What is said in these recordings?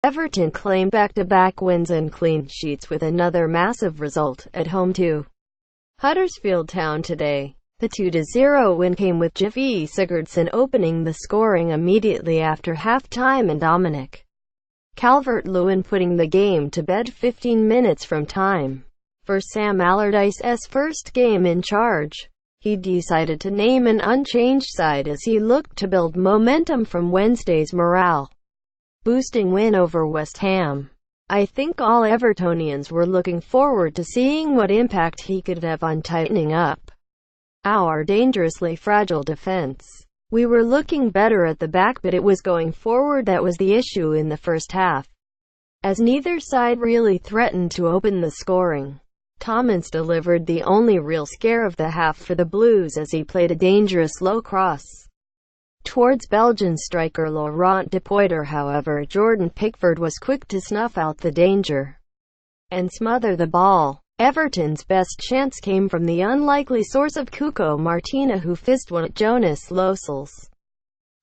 Everton claim back-to-back wins and clean sheets with another massive result at home to Huddersfield Town today. The 2-0 win came with Gylfi Sigurdsson opening the scoring immediately after half-time and Dominic Calvert-Lewin putting the game to bed 15 minutes from time. For Sam Allardyce's first game in charge, he decided to name an unchanged side as he looked to build momentum from Wednesday's morale-boosting win over West Ham. I think all Evertonians were looking forward to seeing what impact he could have on tightening up our dangerously fragile defense. We were looking better at the back, but it was going forward that was the issue in the first half, as neither side really threatened to open the scoring. Thomas delivered the only real scare of the half for the Blues as he played a dangerous low cross towards Belgian striker Laurent de Poitre. However, Jordan Pickford was quick to snuff out the danger and smother the ball. Everton's best chance came from the unlikely source of Cuco Martina, who fizzed one at Jonas Losel's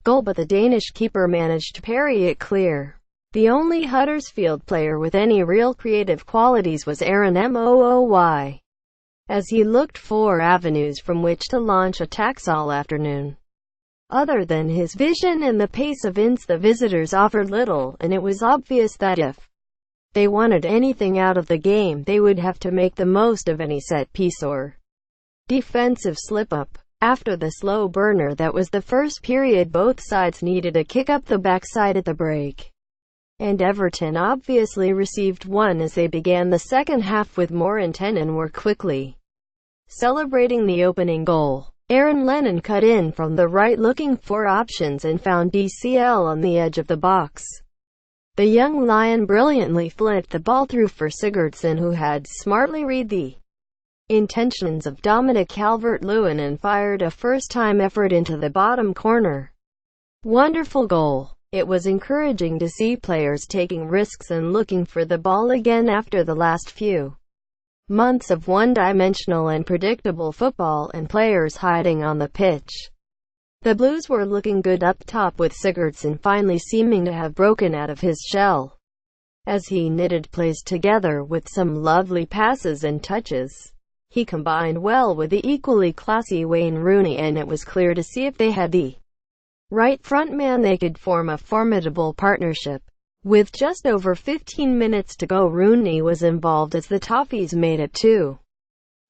goal, but the Danish keeper managed to parry it clear. The only Huddersfield player with any real creative qualities was Aaron Mooy, as he looked for avenues from which to launch attacks all afternoon. Other than his vision and the pace of Ince, the visitors offered little, and it was obvious that if they wanted anything out of the game, they would have to make the most of any set-piece or defensive slip-up. After the slow burner that was the first period, both sides needed a kick up the backside at the break, and Everton obviously received one as they began the second half with more intent and were quickly celebrating the opening goal. Aaron Lennon cut in from the right looking for options and found DCL on the edge of the box. The young Lion brilliantly flicked the ball through for Sigurdsson, who had smartly read the intentions of Dominic Calvert-Lewin and fired a first-time effort into the bottom corner. Wonderful goal. It was encouraging to see players taking risks and looking for the ball again after the last few months of one-dimensional and predictable football and players hiding on the pitch. The Blues were looking good up top, with Sigurdsson finally seeming to have broken out of his shell, as he knitted plays together with some lovely passes and touches. He combined well with the equally classy Wayne Rooney, and it was clear to see if they had the right front man they could form a formidable partnership. With just over 15 minutes to go, Rooney was involved as the Toffees made it 2.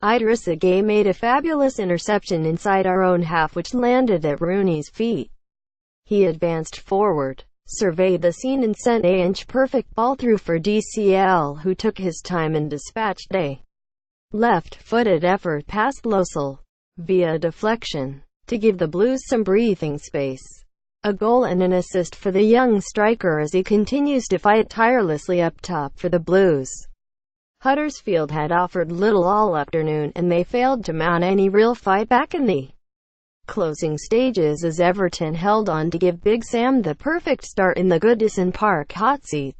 Idrissa Gueye made a fabulous interception inside our own half which landed at Rooney's feet. He advanced forward, surveyed the scene and sent an inch-perfect ball through for DCL, who took his time and dispatched a left-footed effort past Losel, via deflection, to give the Blues some breathing space. A goal and an assist for the young striker as he continues to fight tirelessly up top for the Blues. Huddersfield had offered little all afternoon, and they failed to mount any real fight back in the closing stages as Everton held on to give Big Sam the perfect start in the Goodison Park hot seat.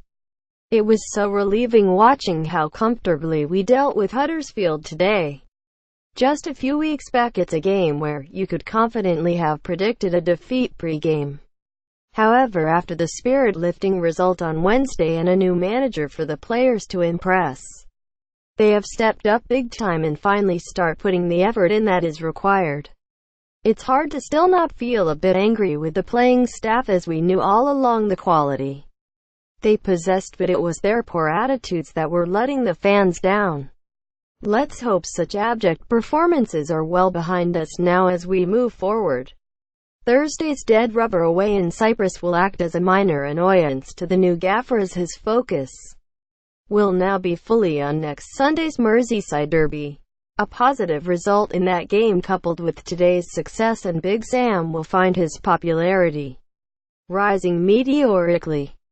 It was so relieving watching how comfortably we dealt with Huddersfield today. Just a few weeks back, it's a game where you could confidently have predicted a defeat pre-game. However, after the spirit-lifting result on Wednesday and a new manager for the players to impress, they have stepped up big time and finally start putting the effort in that is required. It's hard to still not feel a bit angry with the playing staff, as we knew all along the quality they possessed, but it was their poor attitudes that were letting the fans down. Let's hope such abject performances are well behind us now as we move forward. Thursday's dead rubber away in Cyprus will act as a minor annoyance to the new gaffer, as his focus will now be fully on next Sunday's Merseyside derby. A positive result in that game coupled with today's success, and Big Sam will find his popularity rising meteorically.